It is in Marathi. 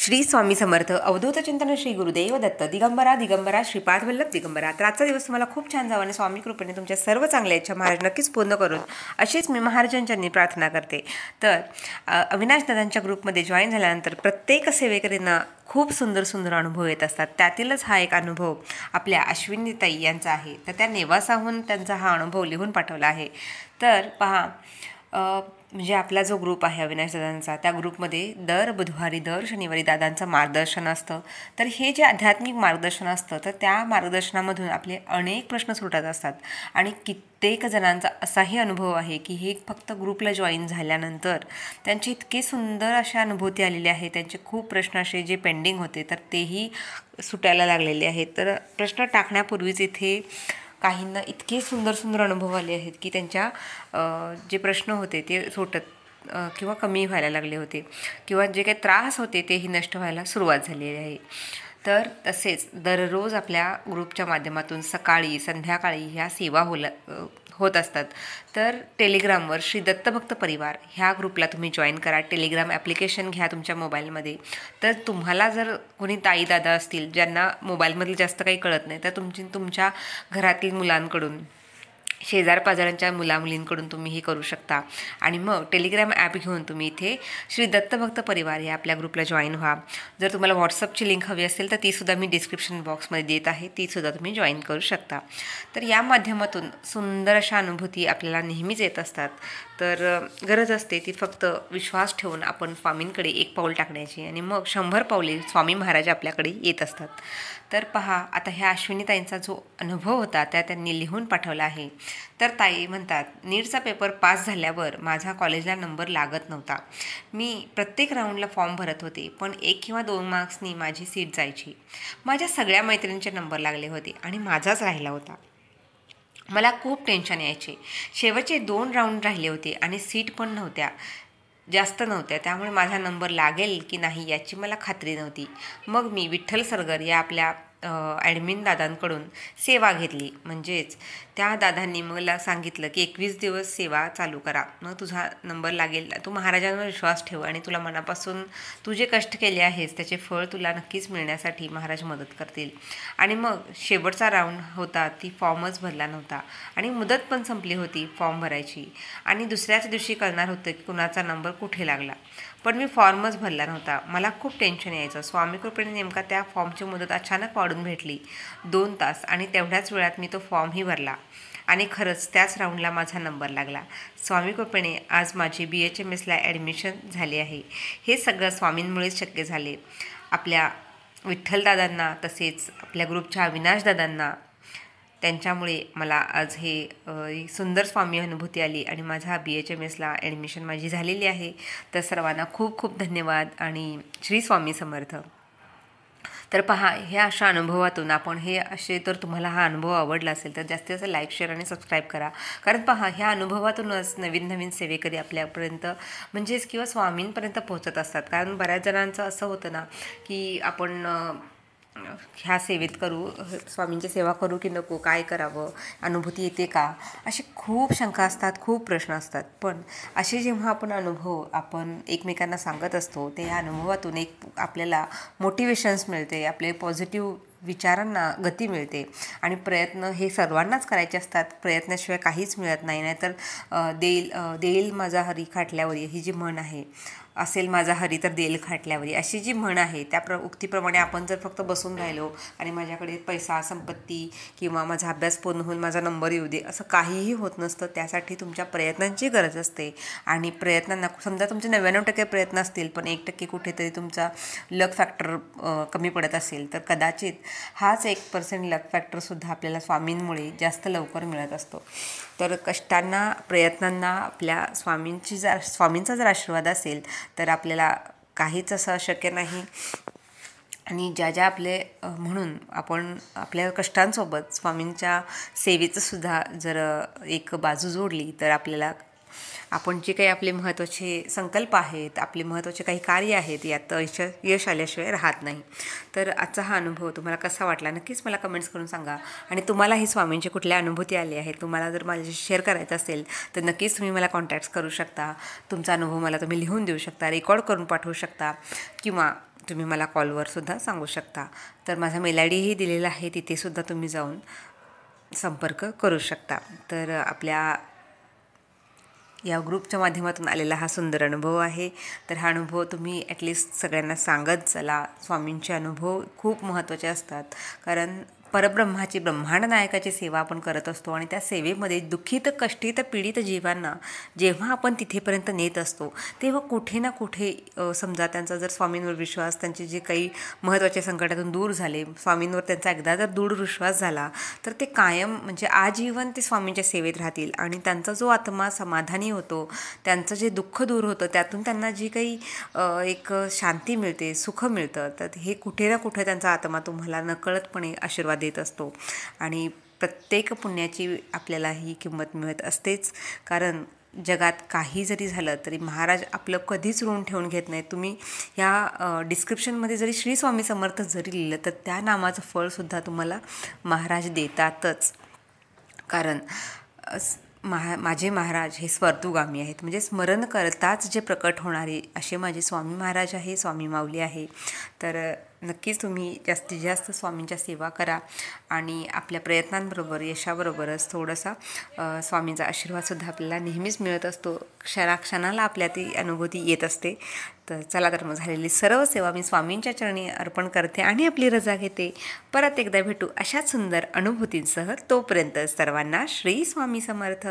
श्री स्वामी समर्थ अवधूत चिंतन श्री गुरुदेव दत्त दिगंबरा दिगंबरा श्रीपाद वल्लभ दिगंबरा. तर आजचा दिवस तुम्हाला खूप छान जावा आणि स्वामी कृपेने तुमच्या सर्व चांगल्या इच्छा महाराज नक्कीच पूर्ण करून अशीच मी महाराजांच्यांनी प्रार्थना करते. तर अविनाश दादांच्या ग्रुपमध्ये जॉईन झाल्यानंतर प्रत्येक सेवेकरींना खूप सुंदर सुंदर अनुभव येत असतात. त्यातीलच हा एक अनुभव आपल्या अश्विनीताई यांचा आहे. तर त्या नेवासाहून त्यांचा हा अनुभव लिहून पाठवला आहे. तर पहा, म्हणजे आपला जो ग्रुप आहे अविनाश दादांचा, त्या ग्रुपमध्ये दर बुधवारी दर शनिवारी दादांचं मार्गदर्शन असतं. तर हे जे आध्यात्मिक मार्गदर्शन असतं, तर त्या मार्गदर्शनामधून आपले अनेक प्रश्न सुटत असतात. आणि कित्येक जणांचा असाही अनुभव आहे की हे फक्त ग्रुपला जॉईन झाल्यानंतर त्यांचे इतके सुंदर अशा अनुभूती आलेली आहे. त्यांचे खूप प्रश्न असे जे पेंडिंग होते तर तेही सुटायला लागलेले आहेत. तर प्रश्न टाकण्यापूर्वीच इथे काहींना इतके सुंदर सुंदर अनुभव आले आहेत की त्यांच्या जे प्रश्न होते ते सुटत किंवा कमी व्हायला लागले होते, किंवा जे काही त्रास होते तेही नष्ट व्हायला सुरुवात झालेली आहे. तर तसेच दररोज आपल्या ग्रुपच्या माध्यमातून सकाळी संध्याकाळी ह्या सेवा होत असतात. तर टेलिग्रामवर श्री दत्तभक्त परिवार ह्या ग्रुपला तुम्ही जॉईन करा. टेलिग्राम ॲप्लिकेशन घ्या तुमच्या मोबाईलमध्ये. तर तुम्हाला जर कोणी ताई दादा असतील ज्यांना मोबाईलमधलं जास्त काही कळत नाही, तर तुमच्या घरातील मुलांकडून, शेजारपाजारांच्या मुलामुलींकडून तुम्ही हे करू शकता. आणि मग टेलिग्राम ॲप घेऊन तुम्ही इथे श्री दत्तभक्त परिवार या आपल्या ग्रुपला जॉईन व्हा. जर तुम्हाला व्हॉट्सअपची लिंक हवी असेल तर तीसुद्धा मी डिस्क्रिप्शन बॉक्समध्ये देत आहे, तीसुद्धा तुम्ही जॉईन करू शकता. तर या माध्यमातून सुंदर अशा अनुभूती आपल्याला नेहमीच येत असतात. तर गरज असते ती फक्त विश्वास ठेवून आपण स्वामींकडे एक पाऊल टाकण्याची, आणि मग 100 पावले स्वामी महाराज आपल्याकडे येत असतात. तर पहा, आता ह्या अश्विनीताईंचा जो अनुभव होता त्या त्यांनी लिहून पाठवला आहे. तर ताई म्हणतात, नीटचा पेपर पास झाल्यावर माझा कॉलेजला नंबर लागत नव्हता. मी प्रत्येक राऊंडला फॉर्म भरत होते, पण 1 किंवा 2 मार्क्सनी माझी सीट जायची. माझ्या सगळ्या मैत्रिणींचे नंबर लागले होते आणि माझाच राहिला होता. मला खूप टेन्शन यायचे. शेवटचे 2 राऊंड राहिले होते आणि सीट पण जास्त नव्हत्या, त्यामुळे माझा नंबर लागेल की नाही याची मला खात्री नव्हती. मग मी विठ्ठल सरगर या आपल्या ॲडमिन दादांकडून सेवा घेतली. म्हणजेच त्या दादांनी मला सांगितलं की 21 दिवस सेवा चालू करा, मग तुझा नंबर लागेल. तू महाराजांवर विश्वास ठेव आणि तुला मनापासून तू जे कष्ट केले आहेस त्याचे फळ तुला नक्कीच मिळण्यासाठी महाराज मदत करतील. आणि मग शेवटचा राऊंड होता, ती फॉर्मच भरला नव्हता आणि मुदत पण संपली होती फॉर्म भरायची. आणि दुसऱ्याच दिवशी कळणार होतं की कुणाचा नंबर कुठे लागला, पण मी फॉर्मच भरला नव्हता. मला खूप टेन्शन यायचं. स्वामी कृपेने नेमका त्या फॉर्मची मुदत अचानक वाढून भेटली 2 तास, आणि तेवढ्याच वेळात मी तो फॉर्मही भरला आणि खरंच त्याच राऊंडला माझा नंबर लागला. स्वामी कृपेने आज माझी BHMSला ॲडमिशन झाले आहे. हे सगळं स्वामींमुळेच शक्य झाले. आपल्या विठ्ठलदादांना तसेच आपल्या ग्रुपच्या अविनाश दादांना, त्यांच्यामुळे मला आज हे सुंदर स्वामी अनुभूती आली आणि माझ्या BHMSला ॲडमिशन माझी झालेली आहे. तर सर्वांना खूप खूप धन्यवाद आणि श्री स्वामी समर्थ. तर पहा, ह्या अशा अनुभवातून आपण हे असे, तर तुम्हाला हा अनुभव आवडला असेल तर जास्तीत जास्त लाईक, शेअर आणि सबस्क्राईब करा. कारण पहा, ह्या अनुभवातूनच नवीन नवीन सेवेकरी आपल्यापर्यंत म्हणजेच किंवा स्वामींपर्यंत पोहोचत असतात. कारण बऱ्याच जणांचं असं होतं ना की आपण ह्या सेवेत करू, स्वामींची सेवा करू की नको, काय करावं, अनुभूती येते का, अशी खूप शंका असतात, खूप प्रश्न असतात. पण असे जेव्हा आपण एकमेकांना सांगत असतो, ते या अनुभवातून एक आपल्याला मोटिवेशन्स मिळते, आपले पॉझिटिव्ह विचारांना गती मिळते. आणि प्रयत्न हे सर्वांनाच करायचे असतात. प्रयत्नाशिवाय काहीच मिळत नाही. नाहीतर देईल माझा हरी खाटल्यावरी ही जी म्हण आहे, असेल माझा हरी तर देईल खाटल्यावरी, अशी जी म्हण आहे त्या उक्तीप्रमाणे आपण जर फक्त बसून राहिलो आणि माझ्याकडे पैसा, संपत्ती किंवा माझा अभ्यास पूर्ण होऊन माझा नंबर येऊ दे, असं काहीही होत नसतं. त्यासाठी तुमच्या प्रयत्नांची गरज असते. आणि प्रयत्नांना, समजा तुमचे 99% प्रयत्न असतील पण 1% कुठेतरी तुमचा लक फॅक्टर कमी पडत असेल, तर कदाचित हाच 1% लक फॅक्टरसुद्धा आपल्याला स्वामींमुळे जास्त लवकर मिळत असतो. तर कष्टांना, प्रयत्नांना आपल्या स्वामींचा जर आशीर्वाद असेल तर आपल्याला काहीच असं अशक्य नाही. आणि ज्या म्हणून आपण आपल्या कष्टांसोबत स्वामींच्या सेवेचंसुद्धा जर एक बाजू जोडली तर आपल्याला आपण जे काही आपले महत्त्वाचे संकल्प आहेत, आपले महत्त्वाचे काही कार्य आहेत, यात यश आल्याशिवाय राहत नाही. तर आजचा हा अनुभव तुम्हाला कसा वाटला नक्कीच मला कमेंट्स करून सांगा. आणि तुम्हालाही स्वामींची कुठल्या अनुभूती आली आहे, तुम्हाला जर माझ्याशी शेअर करायचं असेल तर नक्कीच तुम्ही मला कॉन्टॅक्ट्स करू शकता. तुमचा अनुभव मला तुम्ही लिहून देऊ शकता, रेकॉर्ड करून पाठवू शकता, किंवा तुम्ही मला कॉलवरसुद्धा सांगू शकता. तर माझा मेल आय डीही दिलेला आहे, तिथेसुद्धा तुम्ही जाऊन संपर्क करू शकता. तर आपल्या या ग्रुपच्या माध्यमातून आलेला हा सुंदर अनुभव आहे. तर हा अनुभव तुम्ही ॲटलिस्ट सगळ्यांना सांगत चला. स्वामींचे अनुभव खूप महत्त्वाचे असतात, कारण परब्रह्माची, ब्रह्मांड नायकाची सेवा आपण करत असतो आणि त्या सेवेमध्ये दुःखित, कष्टित, पीडित जीवांना जेव्हा आपण तिथेपर्यंत नेत असतो, तेव्हा कुठे ना कुठे समजा त्यांचा जर स्वामींवर विश्वास, त्यांचे जे काही महत्त्वाच्या संकटातून दूर झाले, स्वामींवर त्यांचा एकदा जर दृढ विश्वास झाला, तर ते कायम म्हणजे आजीवन ते स्वामींच्या सेवेत राहतील आणि त्यांचा जो आत्मा समाधानी होतो, त्यांचं जे दुःख दूर होतं, त्यातून त्यांना जी काही एक शांती मिळते, सुख मिळतं, तर हे कुठे ना कुठे त्यांचा आत्मा तुम्हाला नकळतपणे आशीर्वाद देत असतो. आणि प्रत्येक पुण्याची आपल्याला ही किंमत मिळत असतेच, कारण जगात काही जरी झालं तरी महाराज आपलं कधीच ऋण ठेवून घेत नाही. तुम्ही ह्या डिस्क्रिप्शनमध्ये जरी श्री स्वामी समर्थ जरी लिहिलं, तर त्या नामाचं फळसुद्धा तुम्हाला महाराज देतातच. कारण माझे महाराज हे स्वर्तुगामी आहेत, म्हणजे स्मरण करताच जे प्रकट होणारे असे माझे स्वामी महाराज आहे, स्वामी माऊली आहे. तर नक्कीच तुम्ही जास्तीत जास्त स्वामींच्या सेवा करा आणि आपल्या प्रयत्नांबरोबर, यशाबरोबरच थोडासा स्वामींचा आशीर्वादसुद्धा आपल्याला नेहमीच मिळत असतो. क्षणाक्षणाला आपल्या ती अनुभूती येत असते. तर चला, तर मग झालेली सर्व सेवा मी स्वामींच्या चरणी अर्पण करते आणि आपली रजा घेते. परत एकदा भेटू अशाच सुंदर अनुभूतींसह. तोपर्यंत सर्वांना श्री स्वामी समर्थ.